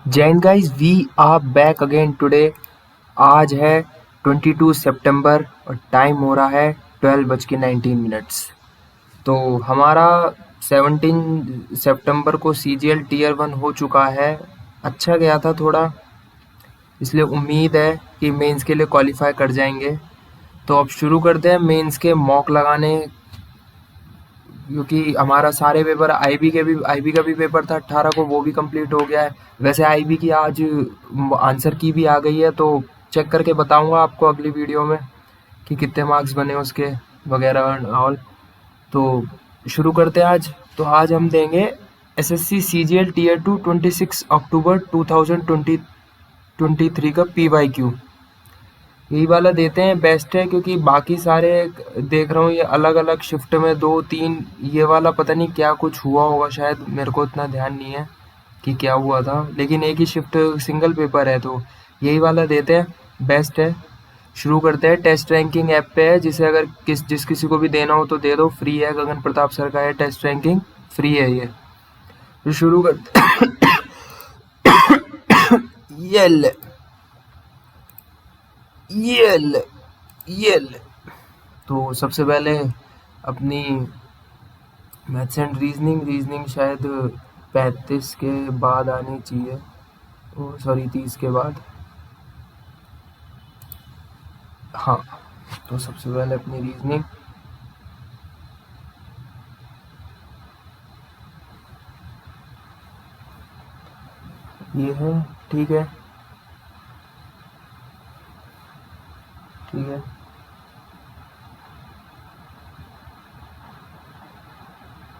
Jain guys we are back again today. आज है 22 सितंबर और टाइम हो रहा है 12:19। तो हमारा 17 सितंबर को सीजीएल टीयर 1 हो चुका है। अच्छा गया था थोड़ा, इसलिए उम्मीद है कि मेंस के लिए क्वालिफाई कर जाएंगे। तो अब शुरू करते हैं मेंस के मॉक लगाने, क्योंकि हमारा सारे पेपर आईबी का भी पेपर था 18 को, वो भी कंप्लीट हो गया है। वैसे आईबी की आज आंसर की भी आ गई है, तो चेक करके बताऊंगा आपको अगली वीडियो में कि कितने मार्क्स बने उसके वगैरह ऑल। तो शुरू करते हैं आज। तो आज हम देंगे एसएससी सीजीएल टीयर 2 26 अक्टूबर 2023 का पीवाईक्यू। यही वाला देते हैं, बेस्ट है, क्योंकि बाकी सारे देख रहा हूँ ये अलग अलग शिफ्ट में 2-3। ये वाला पता नहीं क्या कुछ हुआ होगा, शायद मेरे को इतना ध्यान नहीं है कि क्या हुआ था, लेकिन एक ही शिफ्ट सिंगल पेपर है, तो यही वाला देते हैं, बेस्ट है। शुरू करते हैं। टेस्ट रैंकिंग ऐप पे है, जिसे अगर जिस किसी को भी देना हो तो दे दो, फ्री है। गगन प्रताप सर का है, टेस्ट रैंकिंग फ्री है ये। तो शुरू करते ये ले, ये ले, ये ले। तो सबसे पहले अपनी मैथ्स एंड रीजनिंग शायद 35 के बाद आनी चाहिए, ओ सॉरी 30 के बाद। हाँ, तो सबसे पहले अपनी रीजनिंग ये है, ठीक है ठीक है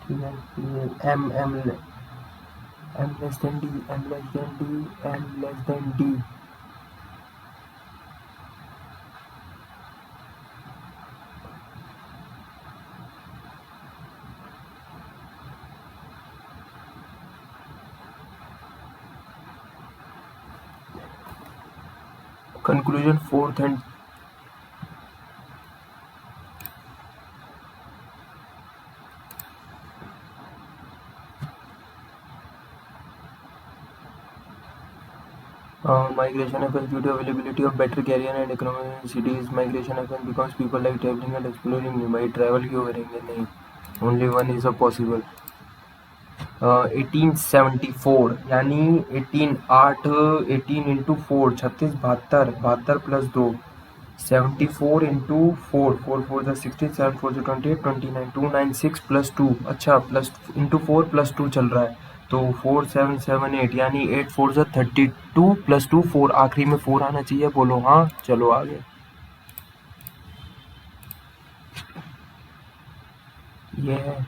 ठीक है। ये M less than D, M less than D, M less than D. Conclusion fourth and migration happens due to availability of better carrier and economy in cities. Migration happens because people like traveling and exploring new. भाई travel क्यों करेंगे? नहीं, only one is a possible. 1874 यानी 18 into 4 36 72 72 plus 2 74 into 4 4 4 जो 16 7 4 जो 28 29 296 plus 2। अच्छा, plus into 4 plus 2 चल रहा है, तो 4778 यानी 8 4 जो 32 प्लस 2 4, आखिरी में 4 आना चाहिए। बोलो हाँ, चलो आगे। ये है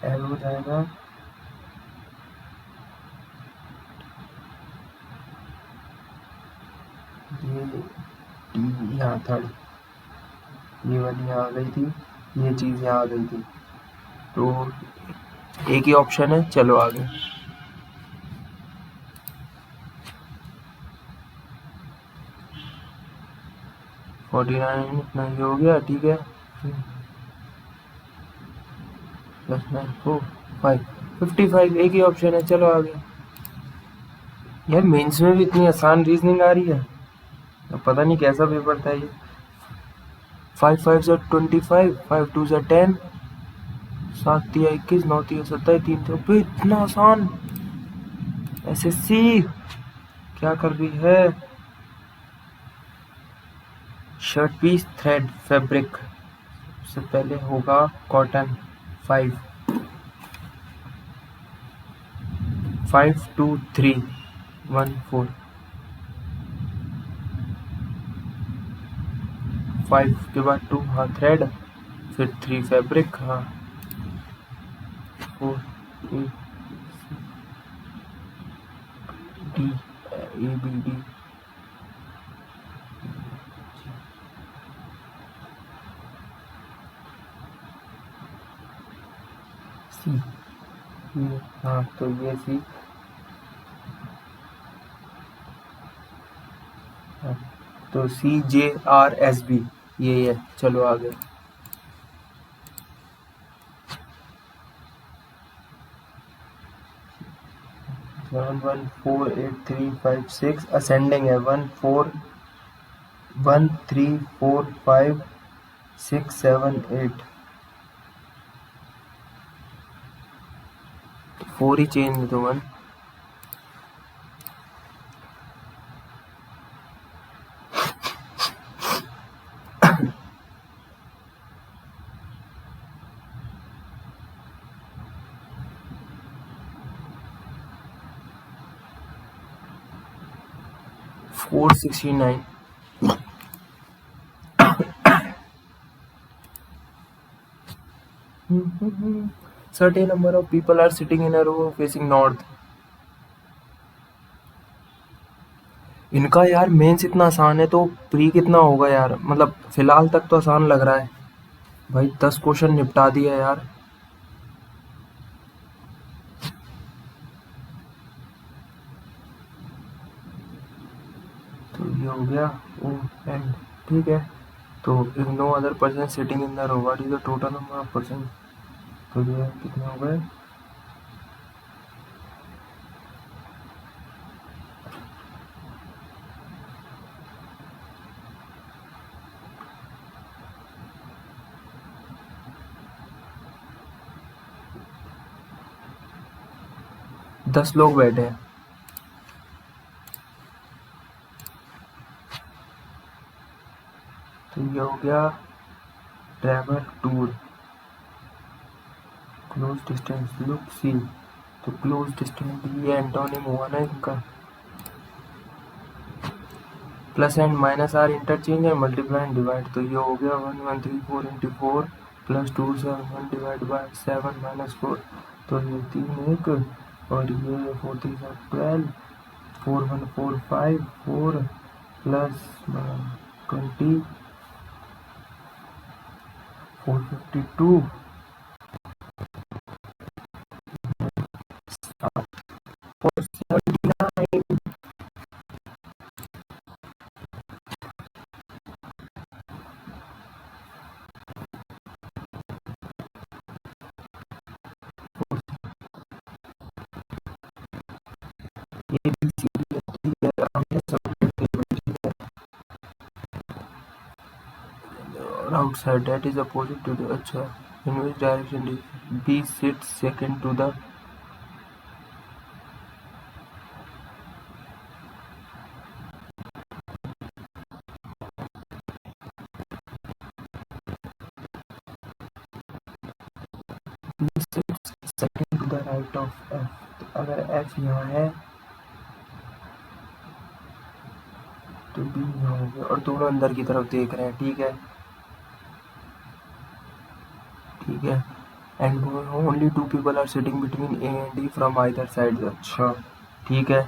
एल हो जाएगा, ये टी यहाँ थर्ड, ये वाली यहाँ आ गई थी, ये चीज़ यहाँ आ गई थी, तो एक ही ऑप्शन है, चलो आगे। 49 इतना ही हो गया, ठीक है। प्लस 9 4 5 55, एक ही ऑप्शन है, चलो आगे। यार मेंस में भी इतनी आसान रीजनिंग आ रही है, अब पता नहीं कैसा पेपर था ये। 5 5 से 25, 5 2 से 10, 7 तिया 21, 9 तिया 27, 3 तो इतना आसान। एसएससी क्या कर रही है? शर्ट पीस थ्रेड फैब्रिक से पहले होगा कॉटन। 5 5 2 3 1 4 5 के बाद 2, हाँ थ्रेड, फिर 3 फैब्रिक, हाँ 4 A D, A B D, C, ये हाँ, तो ये सी, हाँ, तो C J R S B ये है, चलो आगे। 7 1 4 8 3 5 6 असेंडिंग है 1 4 1 3 4 5 6 7 8 4 ही चेंज है तो 1 469 certain number of people are sitting in a row facing north. इनका यार मेंस इतना आसान है तो प्री कितना होगा यार, मतलब फिलहाल तक तो आसान लग रहा है भाई। 10 क्वेश्चन निपटा दिया यार। तो ये हो गया ओ एंड ठीक है। तो if no other person sitting in the row what is the total number of person. तो ये कितने हो गए 10 लोग बैठे हैं। तो ये हो गया travel tour close distance look see. तो क्लोज डिस्टेंस ये एंटोनिम हुआ ना इनका। Plus and minus are interchange है, मल्टीप्लाई एंड डिवाइड। तो ये हो गया 1 1 3 4 into 4 plus 2 7 1 divide by 7 minus 4। तो ये 3 1 और ये 4 3 12 4 1 4 5 4 प्लस 20 452 479। ये भी सीधी है, हमने सब और outside that is opposite to the अच्छा in which direction B sits second to the B sits second to the right of F. तो अगर एफ यहाँ है तो बी यहाँ हो गया और दोनों अंदर की तरफ देख रहे हैं। ठीक है ठीक है। And only 2 people are sitting between A and D from either side. अच्छा ठीक है।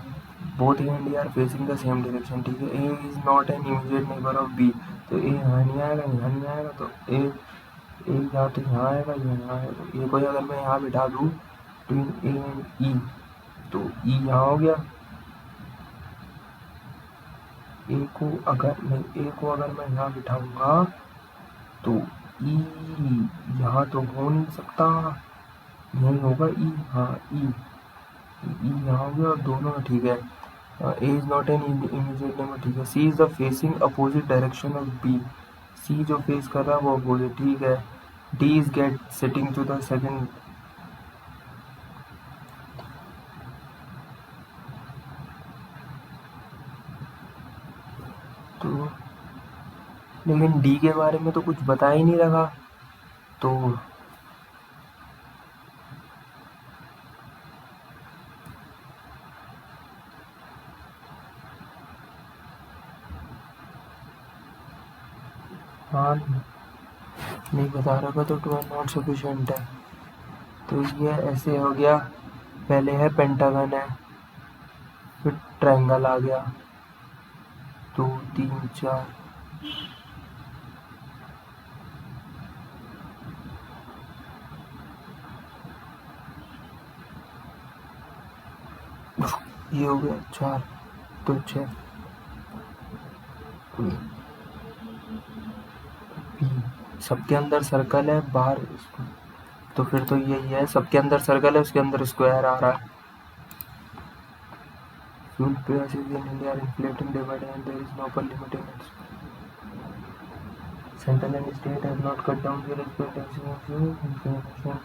Both A and D are facing the same direction. ठीक है। A is not an immediate neighbour of B. तो ए यहाँ नहीं आएगा यहाँ नहीं आएगा। तो ए या तो यहाँ आएगा या यहाँ आएगा। ए को अगर मैं यहाँ बिठा दूँ बिटवीन ए एंड ई तो ई यहाँ हो गया। ए को अगर मैं यहाँ बिठाऊंगा तो ई यहाँ तो हो नहीं सकता, यही होगा ई। हाँ ई यहाँ हो गया और दोनों ठीक है। A is not an immediate neighbour. ठीक है। C is the facing opposite direction of B. C जो फेस कर रहा है वो अपोजिट। ठीक है। D is get sitting to the second. तो लेकिन डी के बारे में तो कुछ बता ही नहीं रहा। तो हाँ नहीं बता रहा तो 2 नॉट सफिशिएंट है। तो ये ऐसे हो गया। पहले है पेंटागन है, फिर ट्रायंगल आ गया 2 3 4। ये हो गया 4 तो 6। सबके अंदर सर्कल है बाहर तो फिर तो यही है। सबके अंदर सर्कल है उसके अंदर स्क्वायर आ रहा है। Fuel prices in India are inflating day by day and there is no upper limit in it. Central and state have not cut down their expectation of fuel inflation.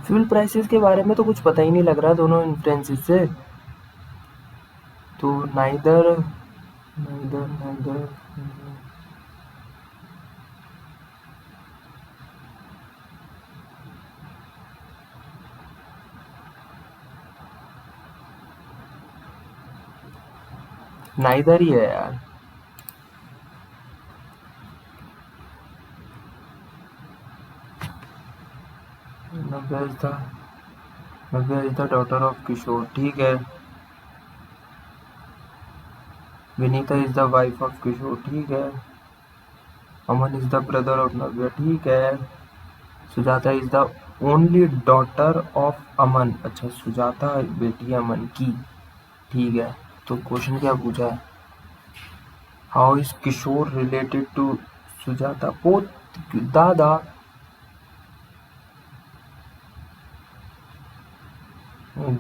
Fuel prices के बारे में तो कुछ पता ही नहीं लग रहा दोनों इन्फ्लुएंसेस से, तो नाइदर नाइदर नाइदर नाइदर ही है यार। Navya is the daughter of Kishore, ठीक है। Vinita is the wife of Kishore, ठीक है। Aman is the brother of Navya, ठीक है। Sujata is the only daughter of Aman, अच्छा सुजाता बेटी अमन की, ठीक है। तो क्वेश्चन क्या पूछा है, how is Kishore related to Sujata, पोत दादा।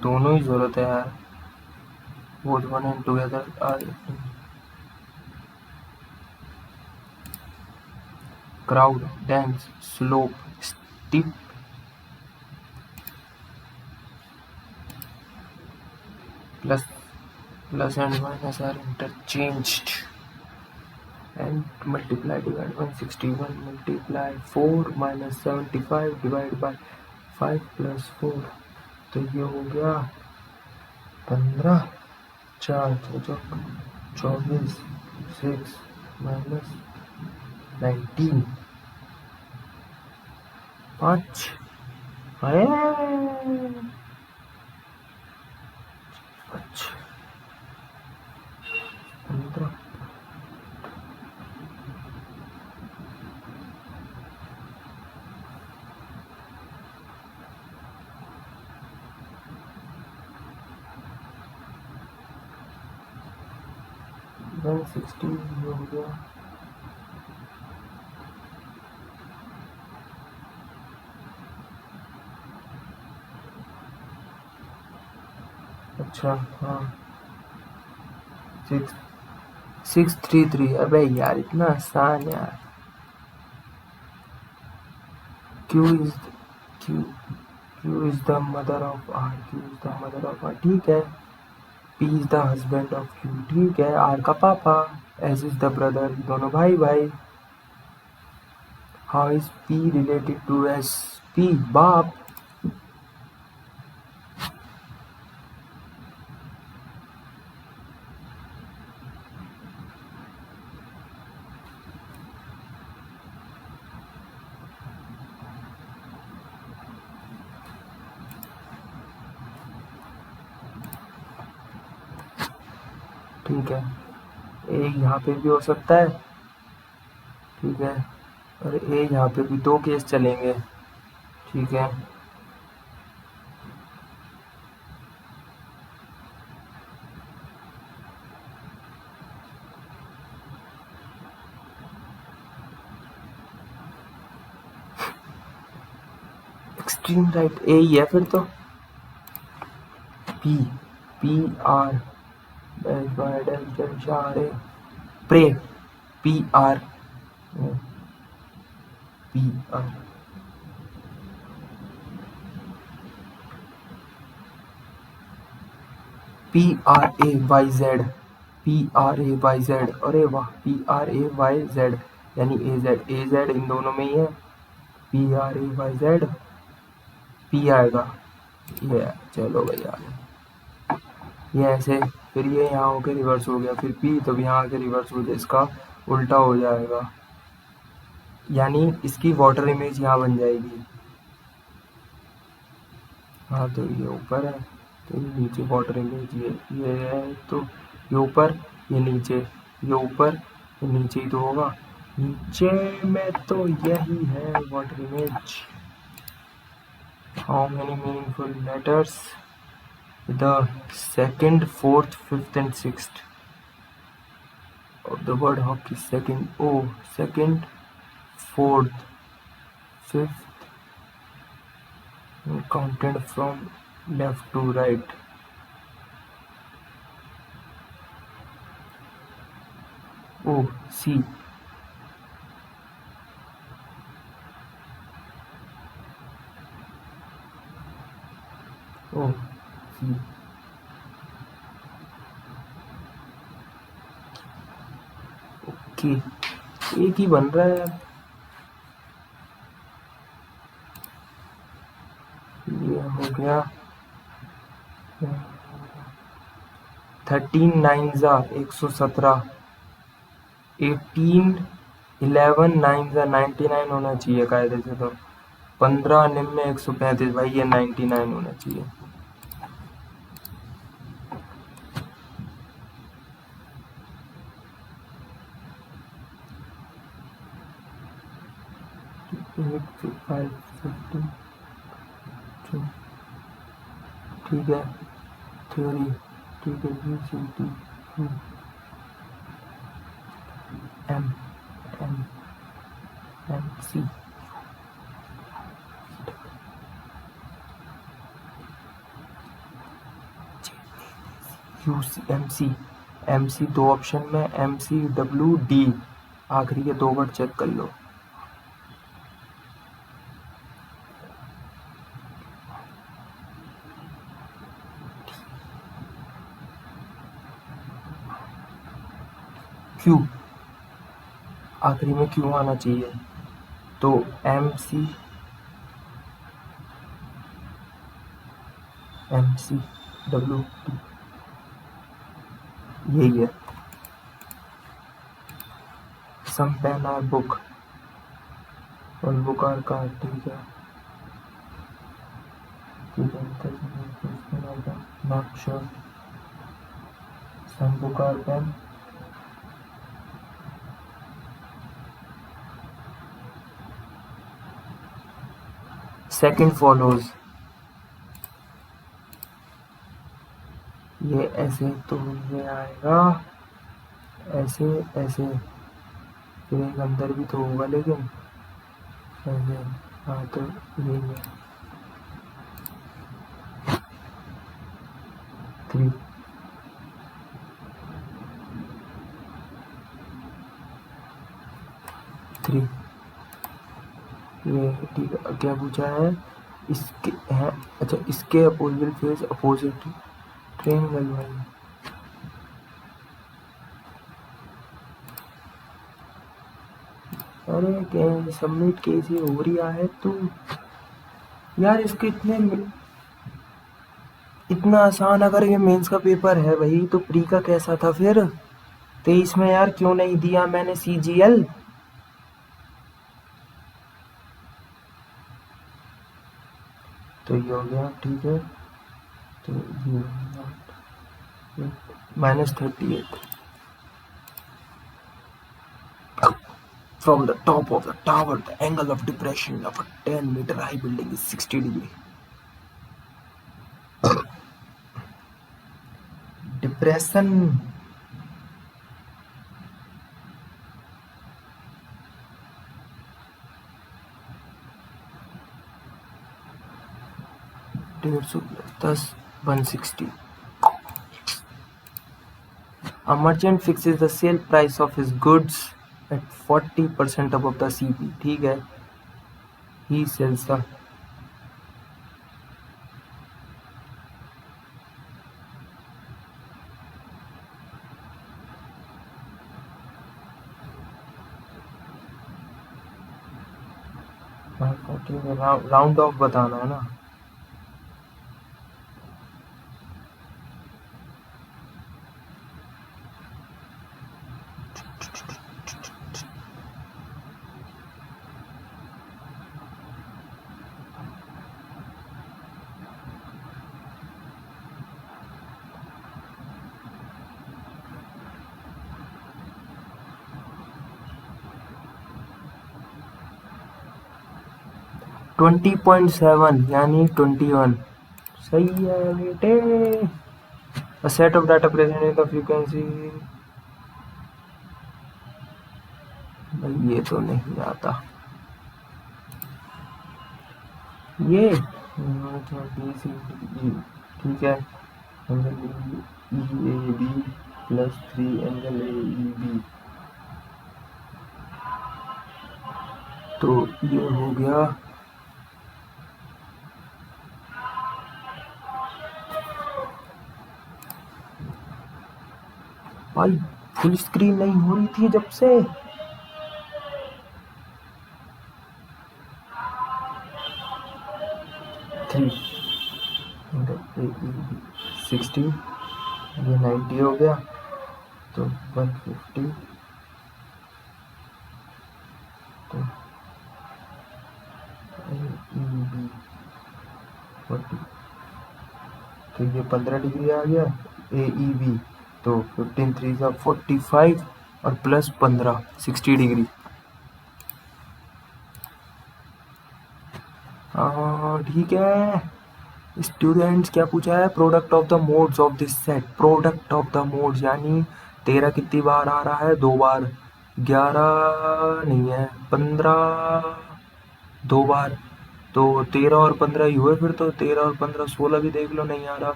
दोनों ही जरूरत है यार, both one and together are crowd, dense, slope, steep, plus and minus are interchanged and multiply, divide 161 multiply 4 minus 75 divided by 5 plus 4, तो ये हो गया 15, 4 24, 6 minus 19, 5 15 160 हो गया, अच्छा हाँ 633, अबे यार इतना आसान यार। Q is the mother of R, Q is the mother of R, ठीक है। P is the husband of Q, ठीक है। R का पापा, S is the brother, दोनों भाई भाई। How is P related to S, P बाप, ठीक है। ए यहाँ पे भी हो सकता है, ठीक है, और ए यहाँ पे भी, दो केस चलेंगे, ठीक है। एक्सट्रीम राइट ए ही है फिर तो, P R pray, P R A Y Z, अरे वाह, PRAYZ यानी ए जेड इन दोनों में ही है, PRAYZ, पी आएगा ये, चलो भैया ये ऐसे, फिर ये यहाँ होके रिवर्स हो गया, फिर पी तो यहाँ आके रिवर्स हो जाए, इसका उल्टा हो जाएगा, यानी इसकी वाटर इमेज यहाँ बन जाएगी। हाँ तो ये ऊपर है तो ये नीचे वाटर इमेज, ये है तो ये ऊपर, ये नीचे, ये ऊपर, ये नीचे ही तो होगा, नीचे में तो यही है water image. How many meaningful letters, the second, fourth, fifth and sixth of the word hockey, second, fourth, fifth, counted from left to right. O C, O C, okay, एक ही बन रहा है यार। ये हो गया 13 9 जा 117, 18 11 9 जा 99 होना चाहिए कायदे से। तो 15 निम्न 135, भाई ये 99 होना चाहिए। ठीक है, थ्योरी ठीक है, B C D M M M C, U C, M C दो ऑप्शन में, एम सी डब्ल्यू डी, आखिरी के 2 वर्ड चेक कर लो। क्यू, आखिरी में क्यू आना चाहिए। तो एम सी डब्ल्यू डी, यही है। सम पेन आर बुक, और बुक आर कार, ठीक है, ठीक है, not sure, some book are pen, second follows, ये ऐसे तो ये आएगा, ऐसे ऐसे, फिर एक अंदर भी तो होगा, लेकिन ऐसे, हाँ तो यही है। 3 3, ये ठीक है। क्या पूछा है? इसके है, अच्छा, इसके अपोजिट फेस अपोजिट ट्रायंगल वाली, अरे क्या सबमिट कैसे हो रही है तो यार, इसके इतना आसान अगर ये मेंस का पेपर है भाई, तो प्री का कैसा था फिर? 23 में यार क्यों नहीं दिया मैंने CGL? तो ये हो गया, ठीक है, तो ये -38 from the top of the tower, the angle of depression of a 10-meter high building is 60 degree. Depression, डेढ़ सौ 10 160. A merchant fixes the sale price of his goods at 40% above the CP. ठीक है, he sells the, round of बताना है ना। $20.7 यानी 21, सही है बेटे। A set of data present in the frequency, भाई ये तो नहीं आता। ये ठीक है, angle E A B plus 3 angle A E B, तो ये हो गया। भाई फुल स्क्रीन नहीं हो रही थी जब से। थ्री 60, ये 90 हो गया, तो 150, तो 40, तो ये 15 डिग्री आ गया ए ई बी, तो 15 3 का 45 और प्लस 15 60 डिग्री। हाँ ठीक है। स्टूडेंट्स क्या पूछा है, product of the modes of this set, product of the modes यानी 13 कितनी बार आ रहा है, 2 बार, 11 नहीं है, 15 2 बार, तो 13 और 15 ही हुए, फिर तो 13 और 15 16 भी देख लो नहीं आ रहा,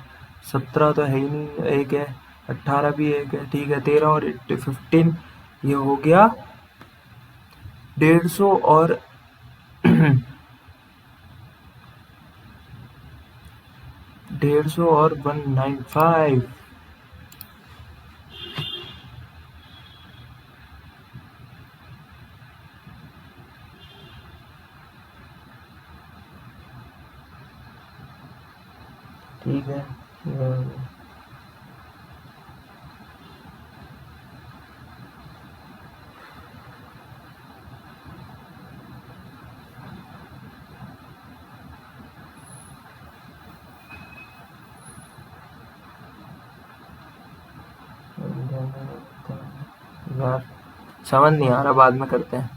17 तो है ही नहीं, एक है, 18 भी एक है, ठीक है, 13 और 15 ये हो गया 150 और 150 और 195। ठीक है, 1000 समझ नहीं आ रहा, बाद में करते हैं।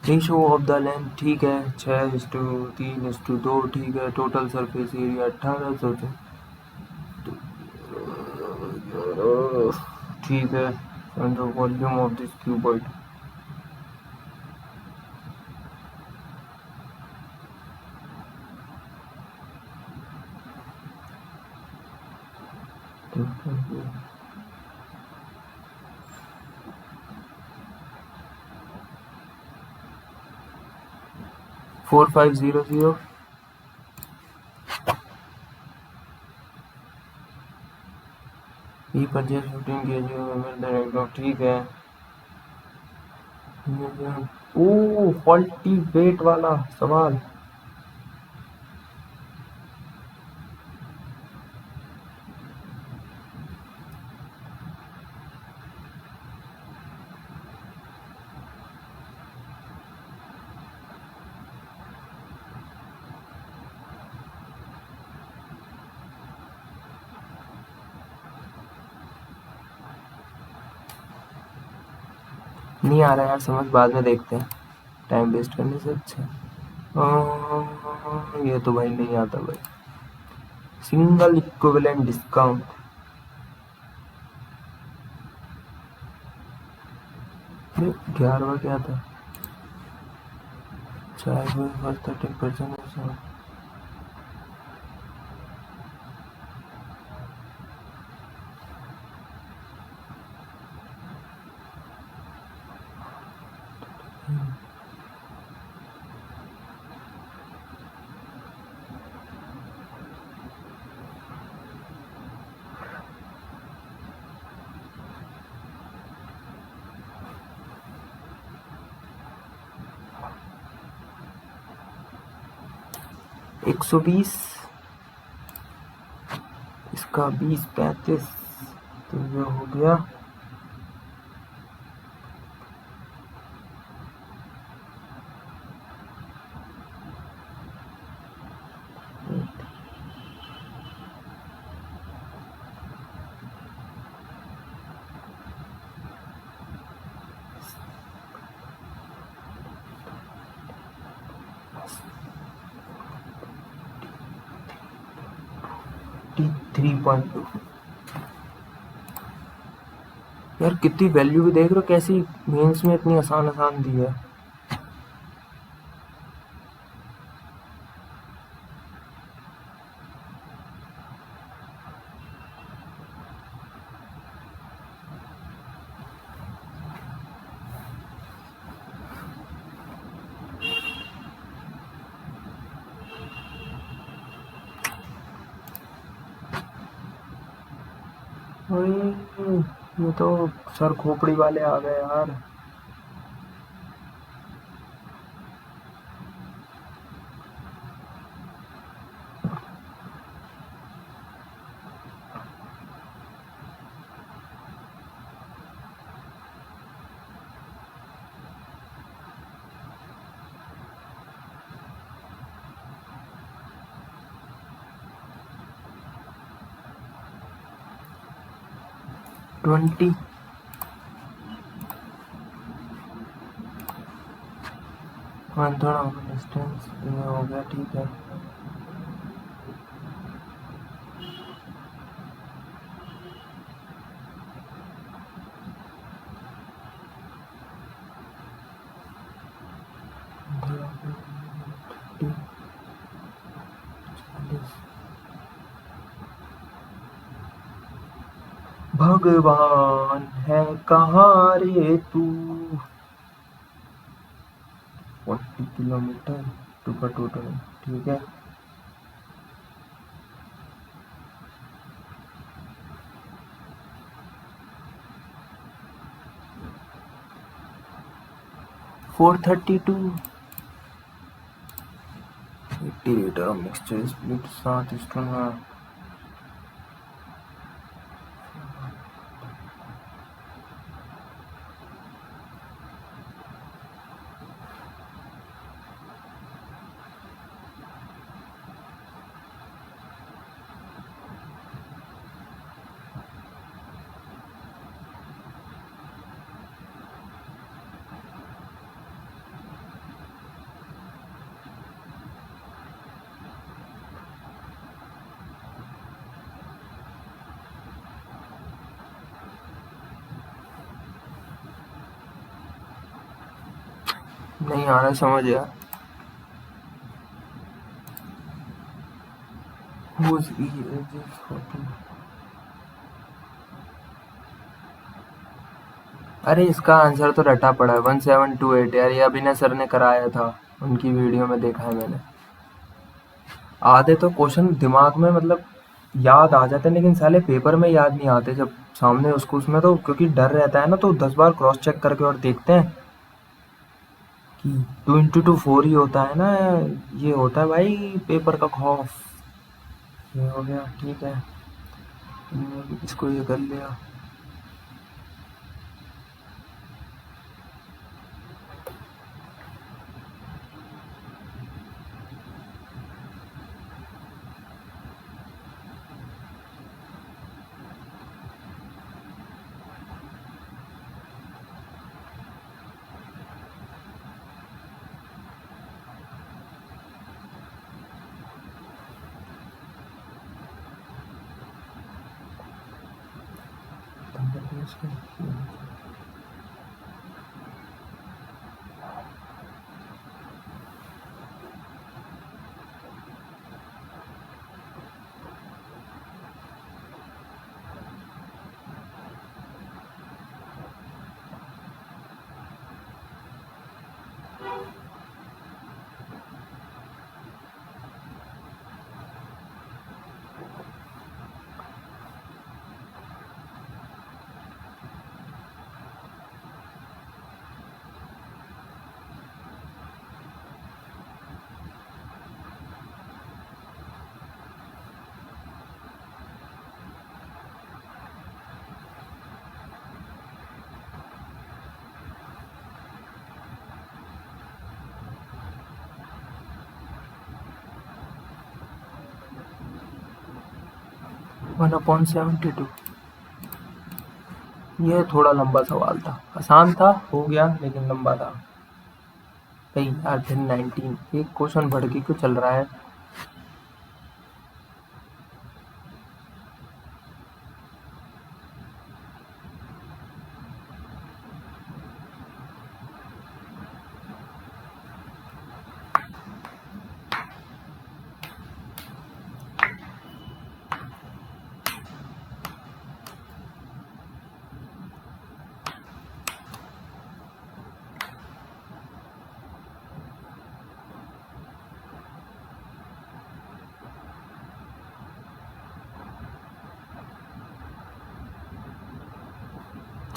रेशो ऑफ द लेंथ ठीक है, 6:3:2 ठीक है, टोटल सरफेस एरिया 1800 ठीक है, and volume of this cuboid ठीक 4500 ई परचेज 15 kg ठीक है। ओ फॉल्टी वेट वाला सवाल, नहीं आ रहा यार समझ, बाद में देखते हैं, टाइम वेस्ट करने से अच्छा। ये तो भाई नहीं आता भाई, सिंगल इक्विवेलेंट डिस्काउंट, ये 11वां क्या था, चाहे फर्स्ट 30% है 120, इसका 20 35, तो ये हो गया 3.2। यार कितनी वैल्यू भी देख रहे हो, कैसी मेंस में इतनी आसान आसान दी है। ओए, ये तो सर खोपड़ी वाले आ गए यार। ट्वेंटी। हाँ, थोड़ा डिस्टेंस हो गया, ठीक है। भगवान है कहाँ रे तू। 40 किलोमीटर टू का टोटल, ठीक है। फोर 32। 80 litre mixture split 7:9। नहीं आ रहा समझ यार। Whose age is 14? अरे इसका आंसर तो रटा पड़ा है, 1728 यार। ये अभिनय सर ने कराया था, उनकी वीडियो में देखा है मैंने। आधे तो क्वेश्चन दिमाग में मतलब याद आ जाते हैं, लेकिन साले पेपर में याद नहीं आते जब सामने उसको, उसमें तो क्योंकि डर रहता है ना, तो 10 बार क्रॉस चेक करके और देखते हैं कि 2 into 2 4 ही होता है ना। ये होता है भाई पेपर का खौफ। ये हो गया, ठीक है। इसको ये कर लिया। One upon 72। ये थोड़ा लंबा सवाल था, आसान था, हो गया, लेकिन लंबा था भाई यार। फिर 19 एक क्वेश्चन भड़की क्यों चल रहा है।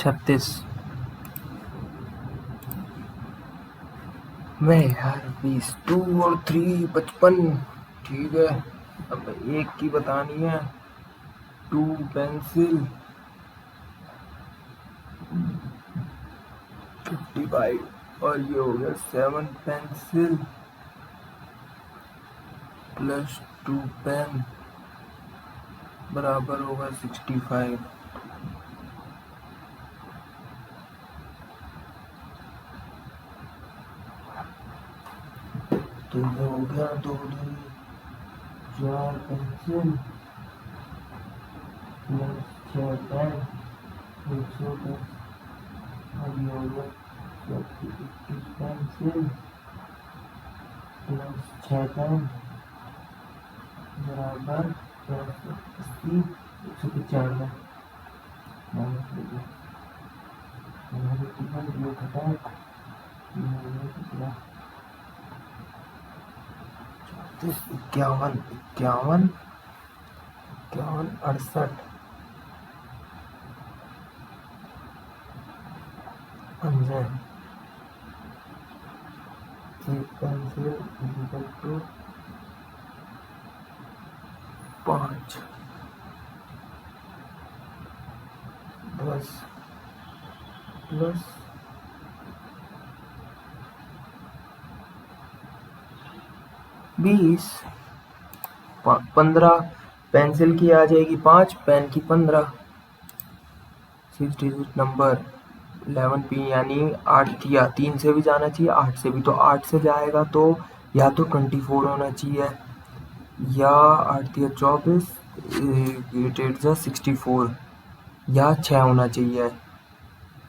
36। मैं यार 20 2 और 3 55। ठीक है, अब एक की बतानी है। 2 पेंसिल 55 और ये हो गया 7 पेंसिल प्लस 2 पेन बराबर होगा 65। तो ये हो गया 2 2 4 पेंसिल प्लस 6 पेन 110। अब ये हो गया 21 पेंसिल प्लस 6 पेन बराबर 480 195। इक्यावन इक्यावन इक्यावन 68 पंजे एक pencil equal to 5 10 plus 20 15। Pencil की आ जाएगी 5, पेन की 15। 6 डिजिट नंबर 11P यानी 8 दिया, 3 से भी जाना चाहिए 8 से भी, तो 8 से जाएगा तो या तो 24 होना चाहिए या 8 दिया 24 8 64 या 6 होना चाहिए।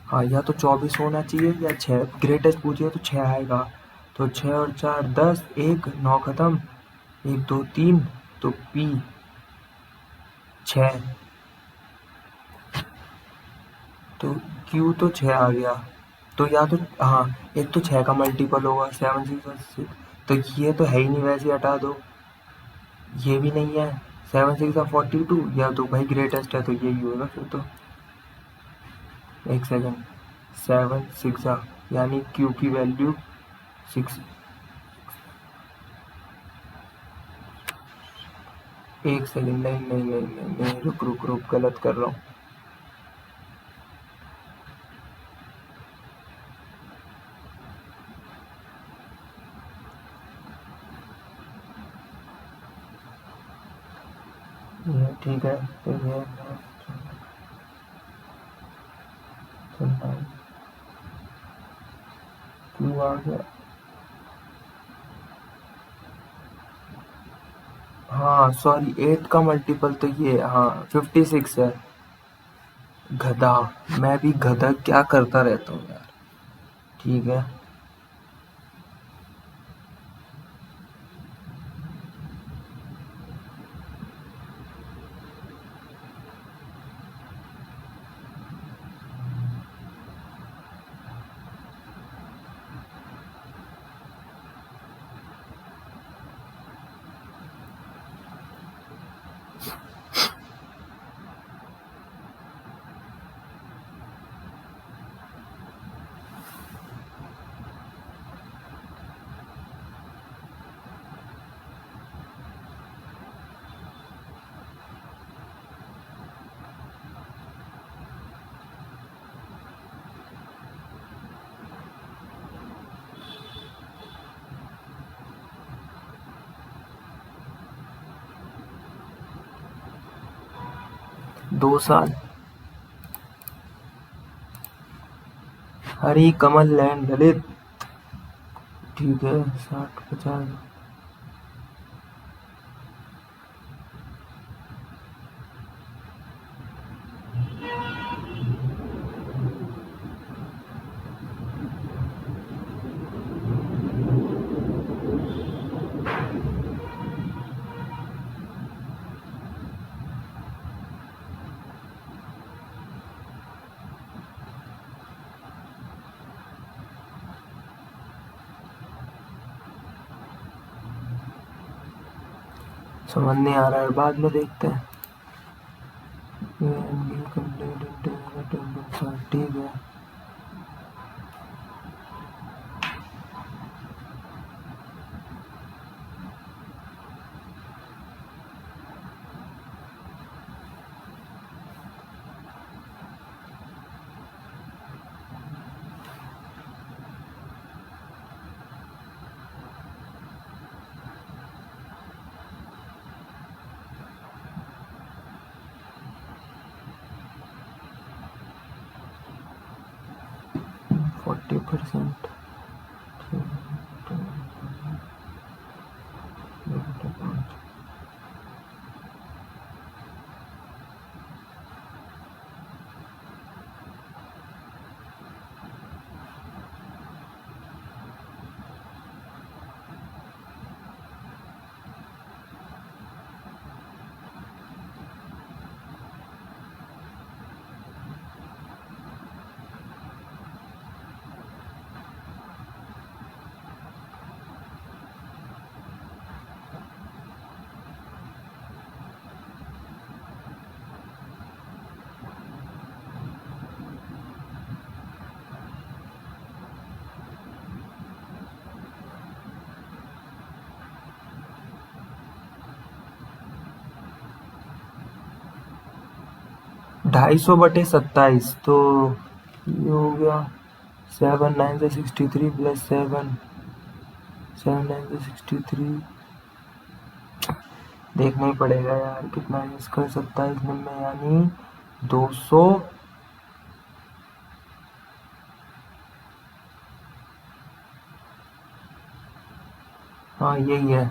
हाँ, या तो 24 होना चाहिए या 6। ग्रेटेस्ट पूछिए तो 6 आएगा। तो 6 और 4 10 1 9 खत्म 1 2 3 तो P 6 तो Q तो 6 आ गया। तो या तो हाँ, एक तो 6 का मल्टीपल होगा 7 6 6, तो ये तो है ही नहीं, वैसे हटा दो। ये भी नहीं है 7 6 42 या तो भाई ग्रेटेस्ट है तो यही होगा फिर तो। एक सेकंड 7 6 यानी Q की वैल्यू 6। एक सेकंड नहीं नहीं नहीं नहीं नहीं रुक रुक रुक गलत कर रहा हूँ। ये ठीक है तो ये Q आ गया। हाँ सॉरी 8 का मल्टीपल तो ये हाँ 56 है। गधा, मैं भी गधा क्या करता रहता हूँ यार। ठीक है, दो साल। हरी कमल लैंड दलित। ठीक है 60 50। समझ नहीं आ रहा है, बाद में देखते हैं। ठीक है। %40 250/27 तो ये हो गया 7 9 से 63 प्लस 7 7 9 से 63 देखना ही पड़ेगा यार कितना है इसका 27 में यानी 200 हाँ यही है।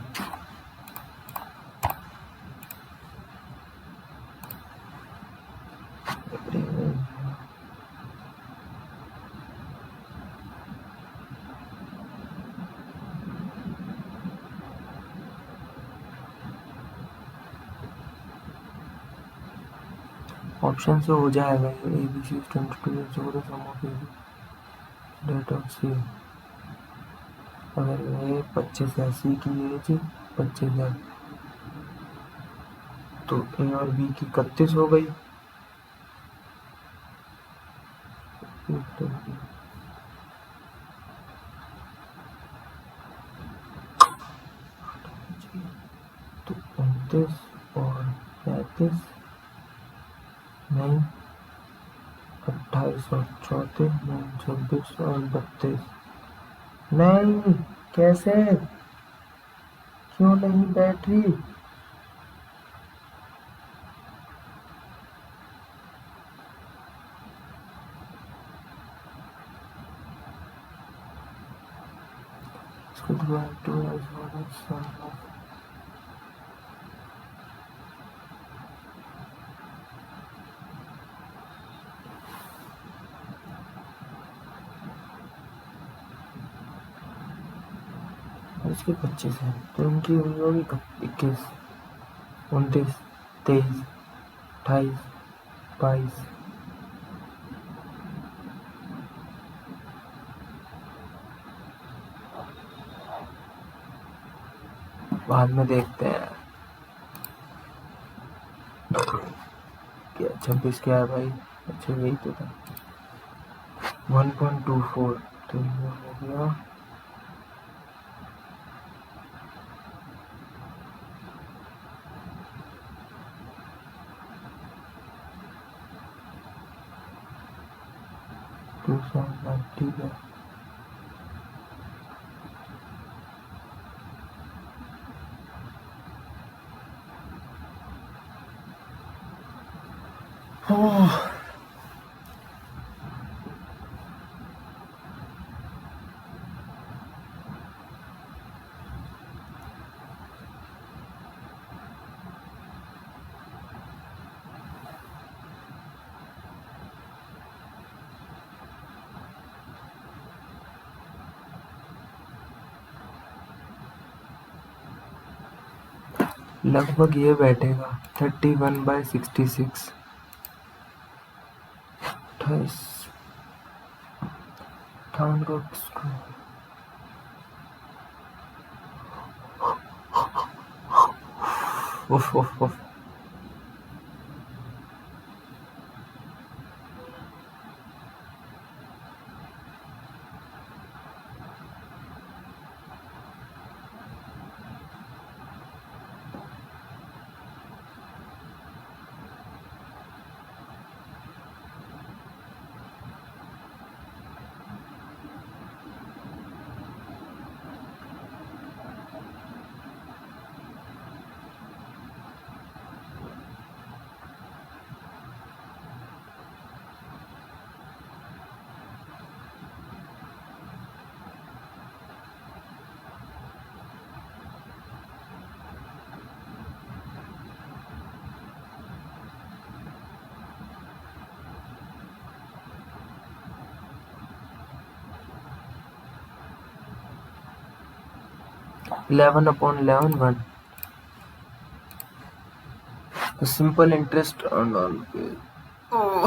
ऑप्शन से हो जाएगा ये ABC 22 sum of date of C. अगर ये 25 है सी की एज 25 है तो ए और बी की 31 हो गई। तो 29 और 35 नहीं 28 और 34 नहीं 26 और 32 नहीं कैसे क्यों नहीं बैठ रही। इसको दोबारा 2 इसकी 25 है तो उनकी हुई होगी 21 29 23 28 22 बाद में देखते हैं क्या 26 क्या है भाई। अच्छा यही तो था 1.24 तो ये हो गया 290 ठीक है। लगभग ये बैठेगा 31/66 28 58 को उफ उफ उफ 11/11 1. The simple interest earned on pay. Oh.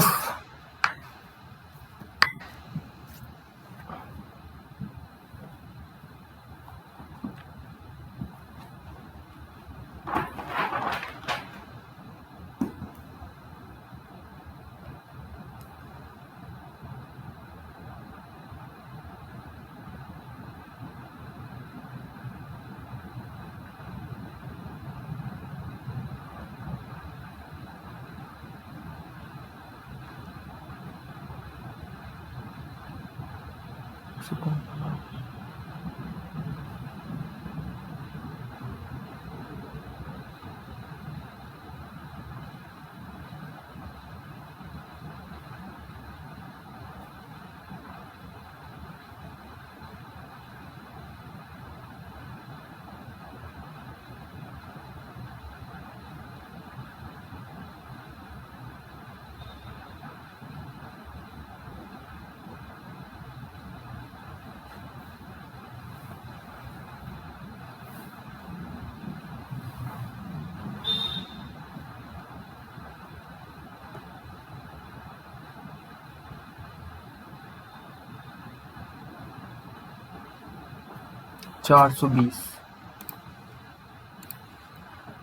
$420.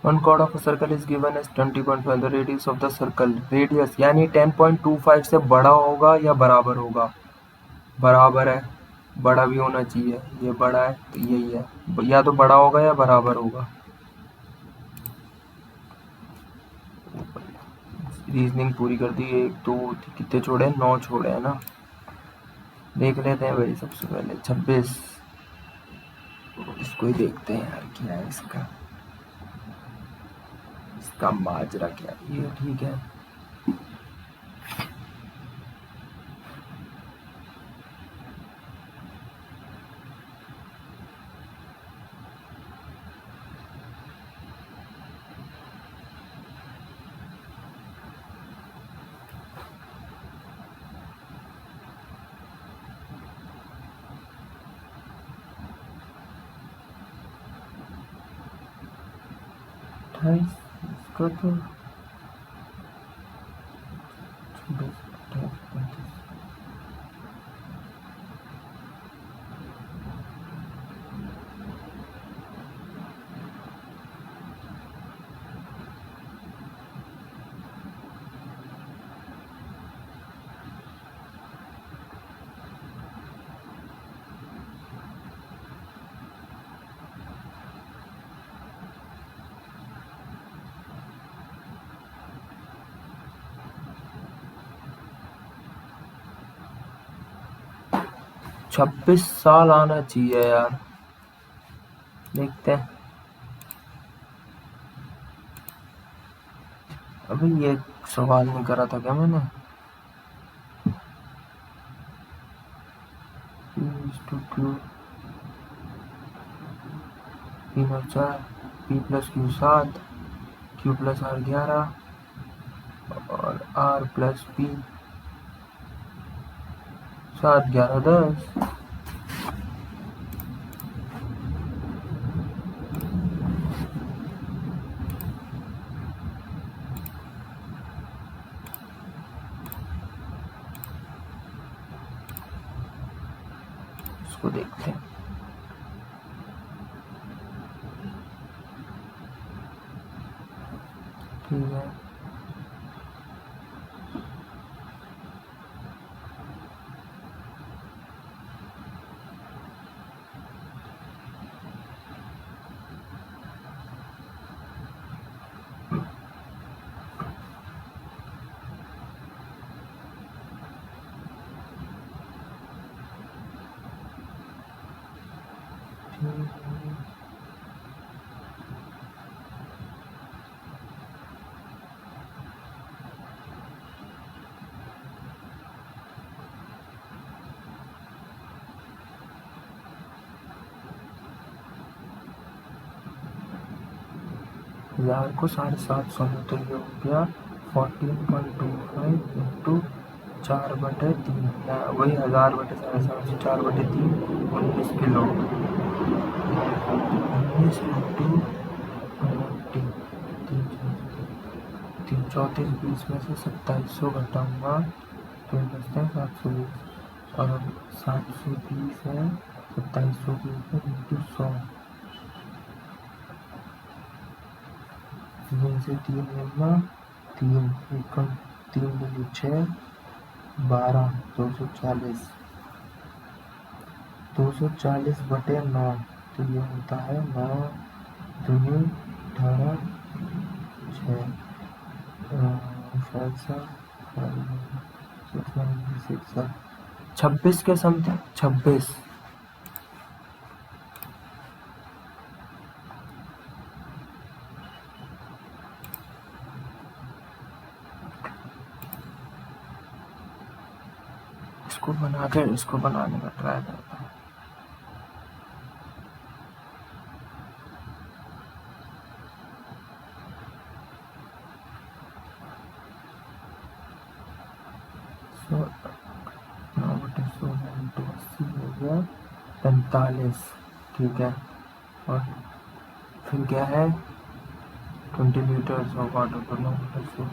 One chord of a circle is given as 20.5. The radius of the circle. Radius यानी 10.25 से बड़ा होगा या बराबर होगा? बराबर है, बड़ा भी होना चाहिए, ये बड़ा है तो यही है, या तो बड़ा होगा या बराबर होगा। रीजनिंग पूरी कर दी। 1 2 कितने छोड़े? 9 छोड़े है ना। देख लेते हैं भाई सबसे पहले 26, इसको ही देखते हैं यार, क्या है इसका माजरा क्या है। ये ठीक है। इसको तो 26 साल आना चाहिए यार, देखते हैं। अभी ये सवाल नहीं करा था क्या मैंने? P 4 P plus Q 7 Q plus R 11 और R प्लस P 7 11 10। इसको देखते हैं। ठीक है, हजार को 750 में तो ये हो गया 14.25 इंटू 4/3 वही 1000/750 4/3 19 किलो। 19 इंटू 34 20 में से 2700 घटाऊंगा तो बचते हैं 720 और 720 है 2700 के ऊपर इंटू 100 से 3 लेना 3 एकम 3 दूनी 6 12 240 240/9 तो ये होता है 9 दूनी 18 6 26 के समथिंग 26 इसको बनाने का ट्राई करता हूँ। तो 80 हो गया 45 ठीक है और फिर क्या है 20 लीटर्स ऑफ वाटर पर 9 45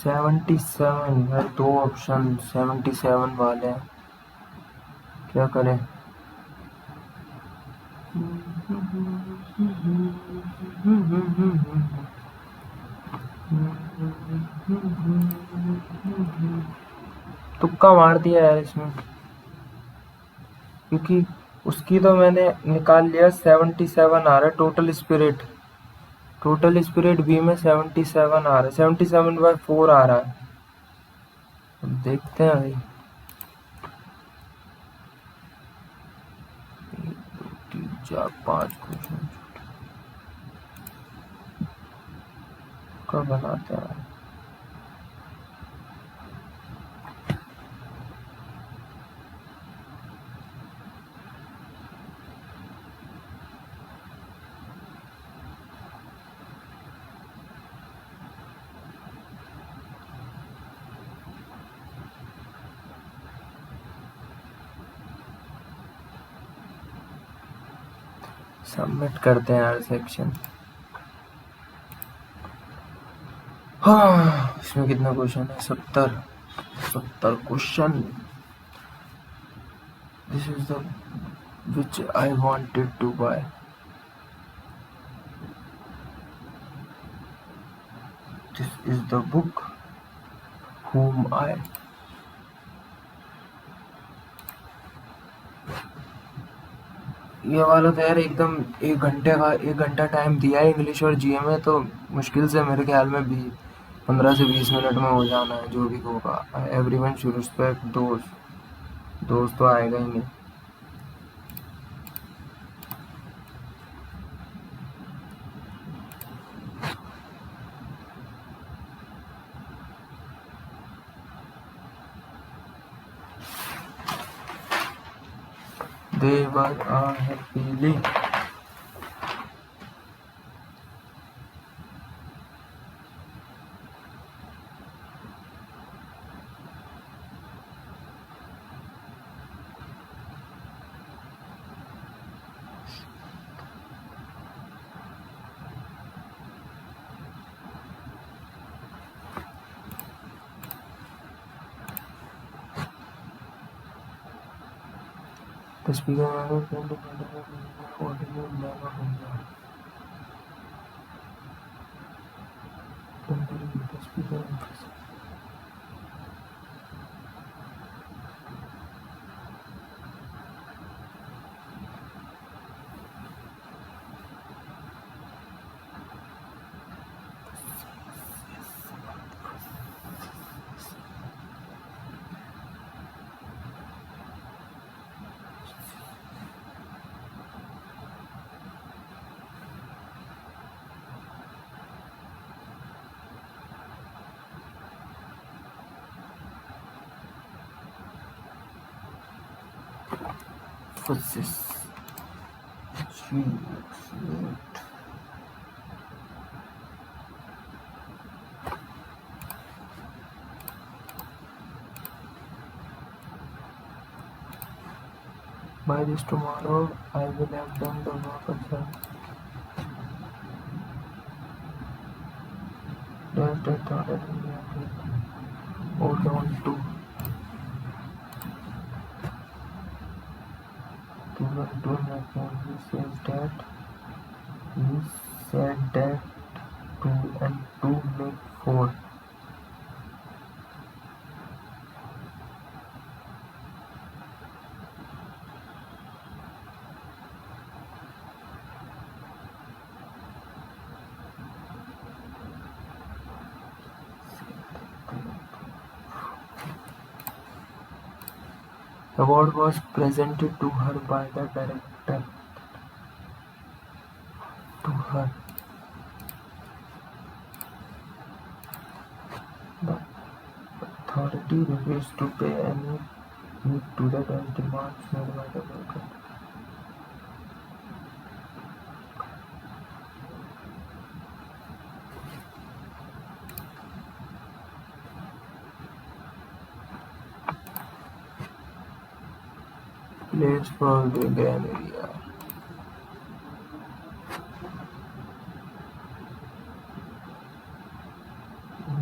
77 है 2 ऑप्शन 77 वाले हैं क्या करें तुक्का मार दिया यार इसमें क्योंकि उसकी तो मैंने निकाल लिया 77 आ रहा है टोटल स्पिरिट बी में 77 आ रहा है 77/4 आ रहा है अब देखते हैं भाई 1 2 3 4 5 क्वेश्चन कब बनाते हैं सबमिट करते हैं यार सेक्शन हाँ इसमें कितना क्वेश्चन है 70 question this is the which I wanted to buy this is the book whom I ये वाला तो यार एकदम 1 घंटा टाइम दिया है इंग्लिश और जीए में तो मुश्किल से मेरे ख्याल में भी 15 से 20 मिनट में हो जाना है जो भी होगा एवरीवन शुड रिस्पेक्ट दोस्त तो आएगा ही नहीं They were happily the speaker never came to never the speaker emphasis. By this tomorrow, I will have done the work assigned. Just I thought I will have to hold on to given to my phone. He said that 2 and 2 make 4. The award was presented to her by the director. To her, the authority refused to pay any heed to the demands made by the worker. Place for the Grand area.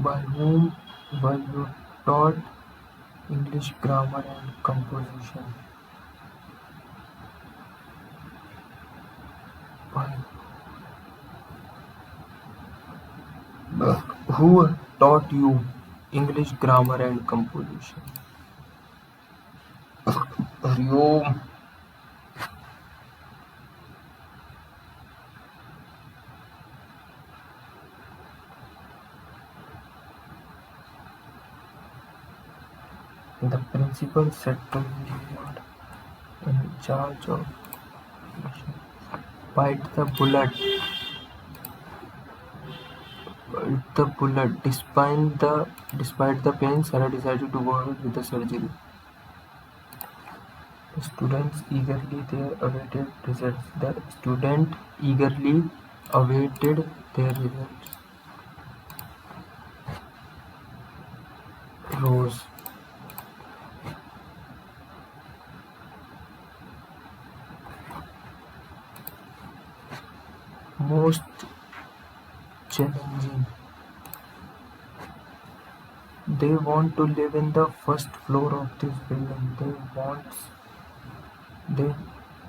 By whom were you taught English grammar and composition? By who taught you English grammar and composition? Hariom. The principal said to me, "You are in charge of bite the bullet. Bite the bullet." Despite the pain, Sarah decided to go ahead with the surgery. The students eagerly awaited results. The student eagerly awaited their results. Rose. Most challenging. They want to live in the first floor of this building.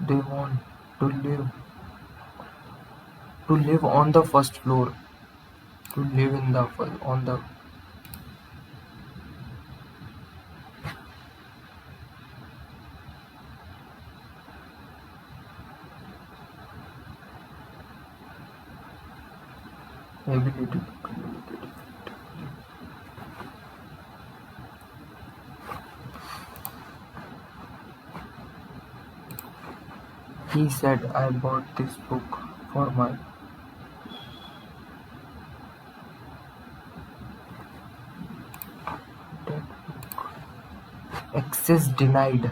They want to live on the first floor. To live in the on the ability to communicate. He said, "I bought this book for my dead book. Access denied."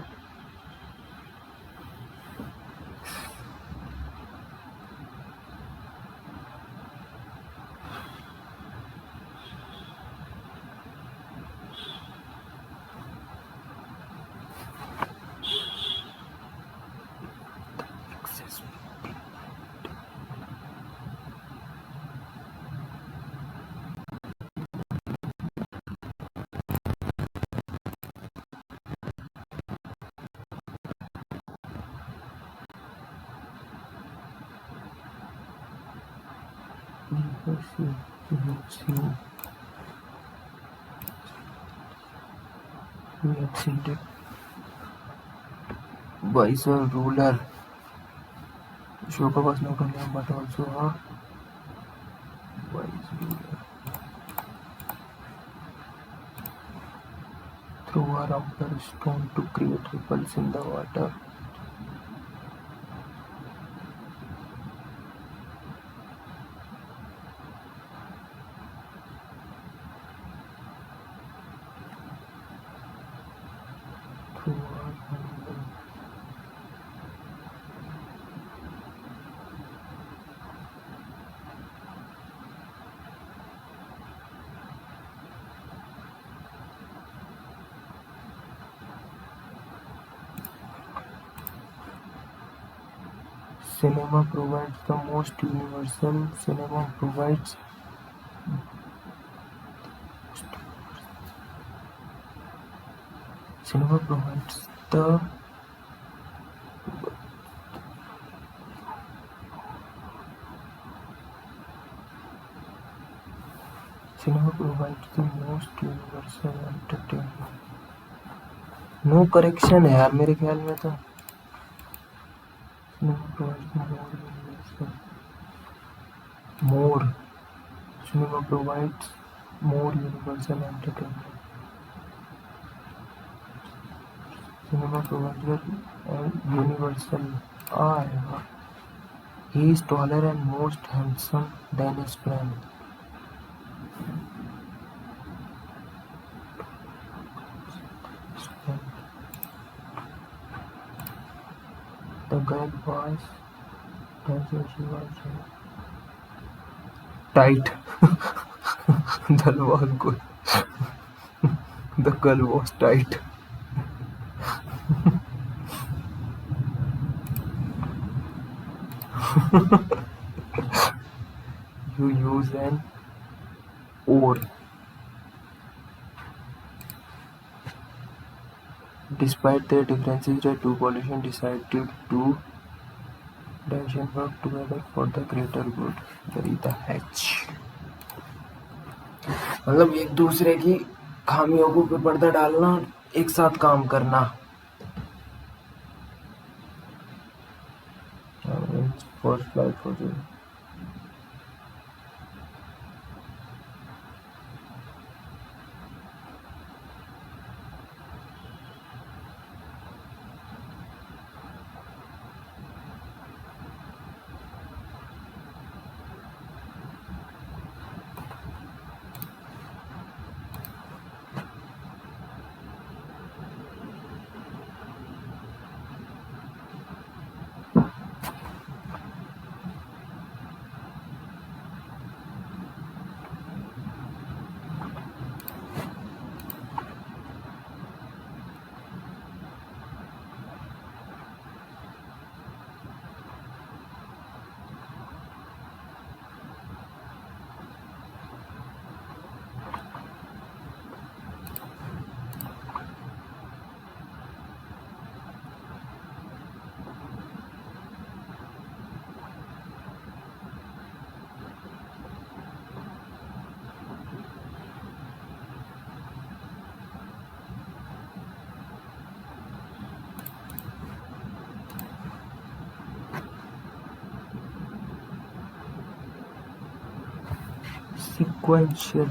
Access. We exceeded Vice ruler. Ashoka was not only but also a wise ruler. Threw a outer stone to create ripples in the water. Threw a Cinema provides the most universal. Cinema provides Cinema provides the Cinema provides the most universal entertainment. No correction है यार मेरे ख्याल में तो. Cinema provides more universal. More. Cinema provides more universal entertainment. Cinema provides universal. Ah, he is taller and most handsome than his friend. The girl was she was tight. The was good. The girl was tight. You use an oar. Despite their differences, the two politicians decided to work together for the greater good. Verita Hatch. मतलब एक दूसरे की खामियों को पे पर्दा डालना, एक साथ काम करना. First flight for you. Sequential.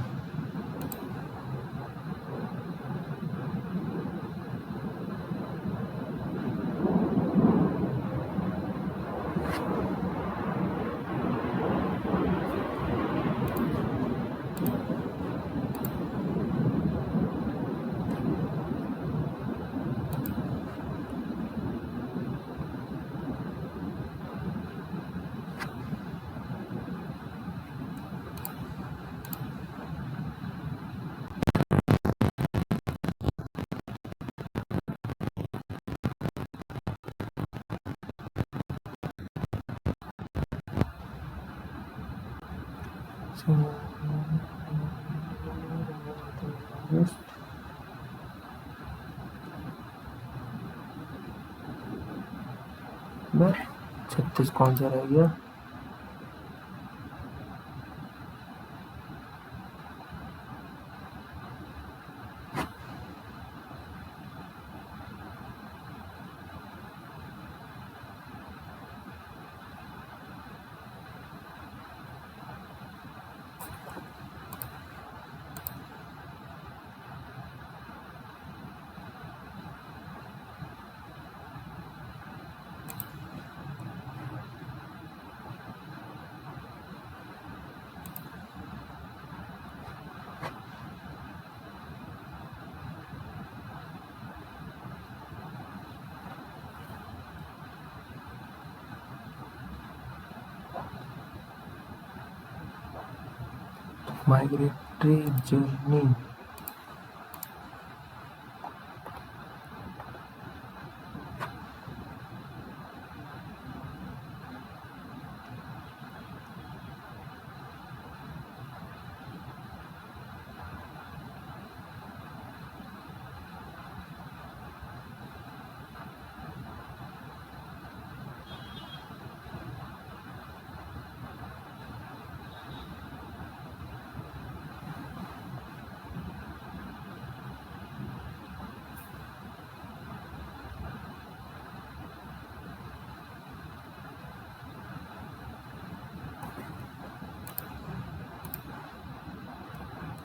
मैं 36 कौन सा रह गया? Migratory journey.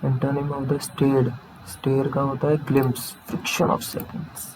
Antonym of the stair, stair का होता है glimpse, friction of seconds.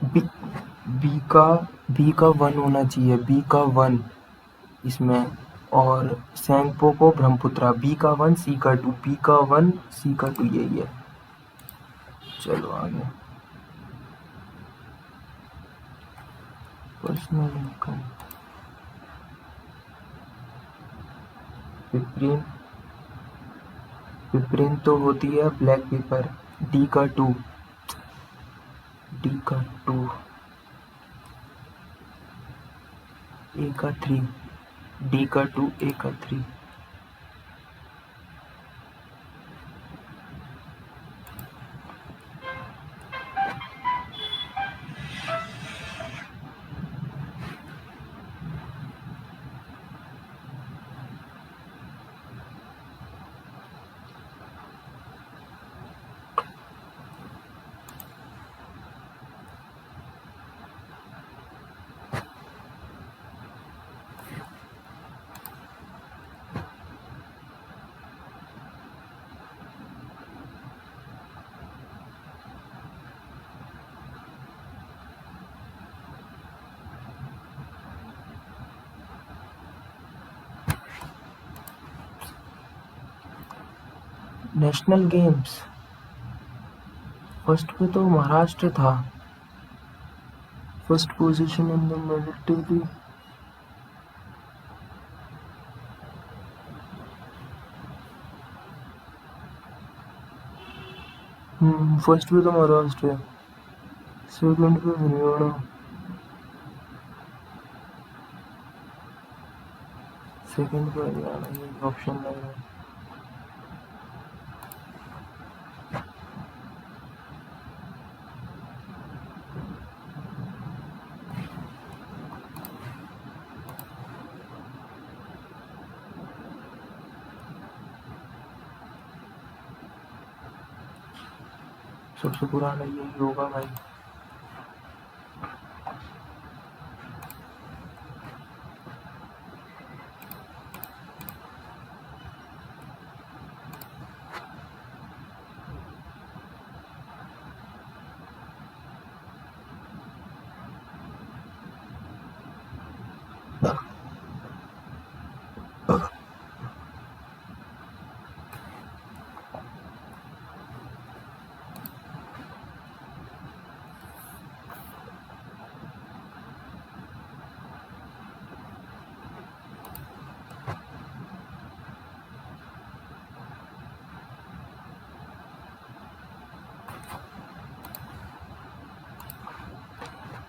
B, B का 1 होना चाहिए, बी का 1 इसमें, और सेंगपो को ब्रह्मपुत्रा, बी का 1 सी का 2, बी का 1 सी का 2, यही है। चलो आगे। पर्सनल इनकम, पिपरीन, पिपरीन तो होती है ब्लैक पेपर, डी का 2, डी का 2, ए का 3, डी का 2, ए का 3। नेशनल गेम्स, फर्स्ट पे तो महाराष्ट्र था, first position in the military. First पे तो महाराष्ट्र है, सेकंड पे हरियाणा, सेकंड पे हरियाणा, ये ऑप्शन लग रहा है। सबसे पुराना यही होगा भाई।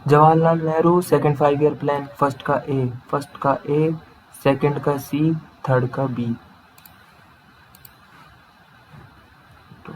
Jawaharlal Nehru second 5 year plan, first का ए, सेकंड का सी, थर्ड का बी। तो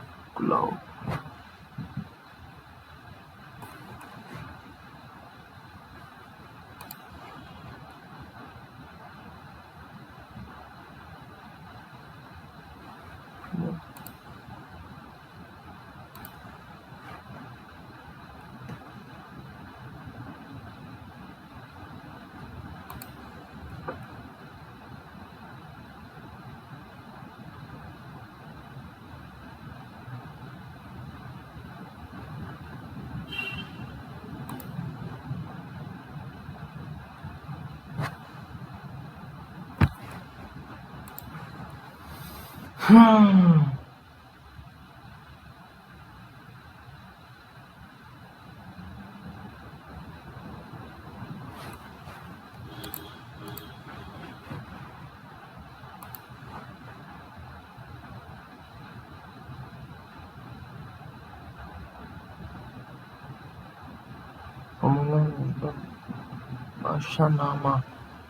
बादशाहनामा,